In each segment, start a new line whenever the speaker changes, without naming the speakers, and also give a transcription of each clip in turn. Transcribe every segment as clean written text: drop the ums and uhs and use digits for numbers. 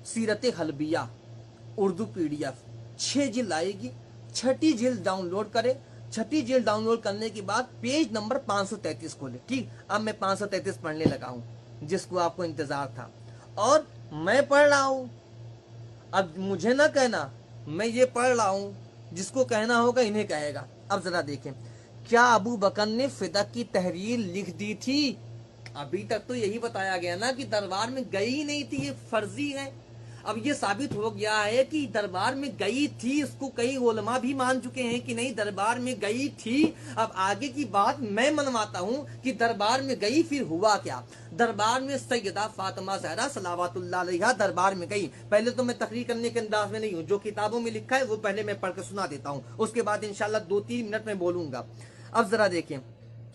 सीरत हलबिया उर्दू PDF 6 जिल्द आएगी। छठी जिल्द डाउनलोड करें। छठी जिल्द डाउनलोड करने के बाद पेज नंबर 533 खोले। ठीक, अब मैं 533 पढ़ने लगा हूं, जिसको आपको इंतजार था, और मैं पढ़ रहा हूं। अब मुझे ना कहना मैं ये पढ़ रहा हूं, जिसको कहना होगा इन्हें कहेगा। अब जरा देखें, क्या अबू बकर ने फिदक की तहरीर लिख दी थी? अभी तक तो यही बताया गया ना कि दरबार में गई नहीं थी, ये फर्जी है। अब ये साबित हो गया है कि दरबार में गई थी। इसको कई उलमा भी मान चुके हैं कि नहीं, दरबार में गई थी। अब आगे की बात मैं मनवाता हूं कि दरबार में गई, फिर हुआ क्या। दरबार में सैयदा फातिमा ज़हरा सलावतुल्लाह अलैहा दरबार में गई। पहले तो मैं तकरीर करने के अंदाज में नहीं हूं, जो किताबों में लिखा है वो पहले मैं पढ़ के सुना देता हूं, उसके बाद इंशाल्लाह 2-3 मिनट में बोलूंगा। अब जरा देखें,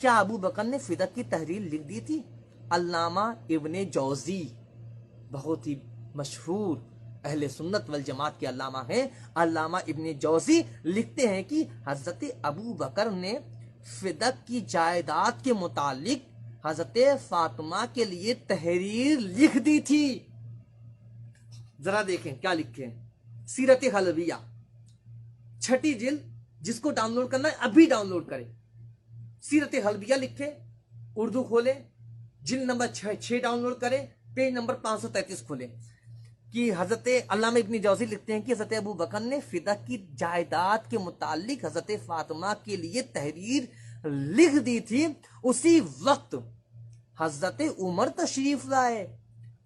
क्या अबू बकर ने फिदक की तहरीर लिख दी थी? अल्लामा इब्ने जौजी, बहुत ही मशहूर अहले सुन्नत वल जमात के अल्लामा हैं, अल्लामा इब्ने जौजी लिखते हैं कि हजरत अबू बकर ने फिदक की जायदाद के मुतालिक हजरत फातिमा के लिए तहरीर लिख दी थी। जरा देखें क्या लिखे हैं। सीरत हलविया छठी जिल्द, जिसको डाउनलोड करना है अभी डाउनलोड करें। सीरत हलविया लिखे, उर्दू खोले, जिल्द नंबर 6 डाउनलोड करें, पेज नंबर 533 खोले, कि हजरत अल्लामा इब्ने जौजी लिखते हैं कि हजरत अबू बकर ने फिदक की जायदाद के मुतालिक हजरत फातिमा के लिए तहरीर लिख दी थी। उसी वक्त हजरत उमर तशरीफ लाए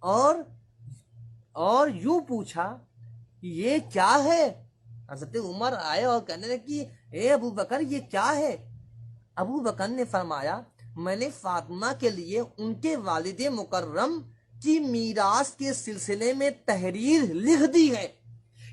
और यूं पूछा ये क्या है। हजरत उमर आए और कहने लगे कि ए अबू बकर ये क्या है। अबू बकर ने फरमाया मैंने फातिमा के लिए उनके वालिद मुकर्रम की मीरास के सिलसिले में तहरीर लिख दी है।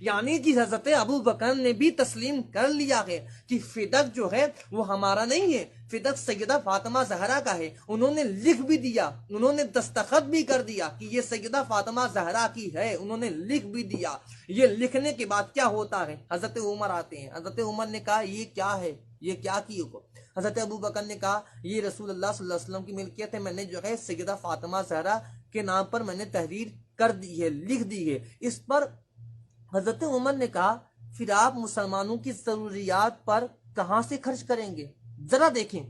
यानी कि हजरत अबू बकर ने भी तस्लीम कर लिया है कि फिदक जो है वो हमारा नहीं है, फिदक सैयदा फातिमा ज़हरा का है। उन्होंने लिख भी दिया, उन्होंने दस्तखत भी कर दिया कि ये सैयदा फातिमा ज़हरा की है, उन्होंने लिख भी दिया। ये लिखने के बाद क्या होता है, हजरत उमर आते हैं। हजरत उमर ने कहा ये क्या है, ये क्या किए को। हजरत अबू बकर ने कहा ये रसूलुल्लाह सल्लल्लाहु अलैहि वसल्लम की मिल्कियत है, मैंने जो है सैयदा फातिमा ज़हरा के नाम पर मैंने तहरीर कर दी है, लिख दी है। इस पर हजरत उमर ने कहा फिर आप मुसलमानों की जरूरियात पर कहां से खर्च करेंगे। जरा देखें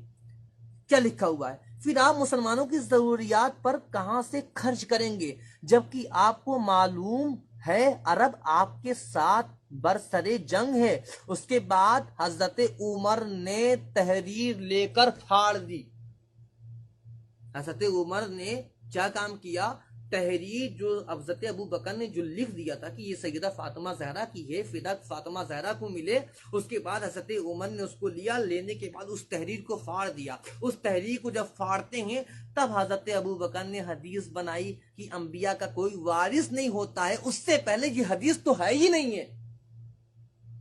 क्या लिखा हुआ है, फिर आप मुसलमानों की जरूरियात पर कहां से खर्च करेंगे, जबकि आपको मालूम है अरब आपके साथ बरसरे जंग है। उसके बाद हजरत उमर ने तहरीर लेकर फाड़ दी। हजरत उमर ने क्या काम किया, तहरीर जो हजरत अबू बकर ने जो लिख दिया था कि ये सैयदा फातिमा ज़हरा की है, फिदक फातिमा ज़हरा को मिले, उसके बाद हजरत उमर ने उसको लिया, लेने के बाद उस तहरीर को फाड़ दिया। उस तहरीर को जब फाड़ते हैं तब हजरत अबू बकर ने हदीस बनाई कि अंबिया का कोई वारिस नहीं होता है। उससे पहले ये हदीस तो है ही नहीं है,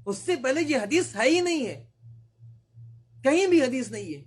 उससे पहले ये हदीस है ही नहीं है, कहीं भी हदीस नहीं है।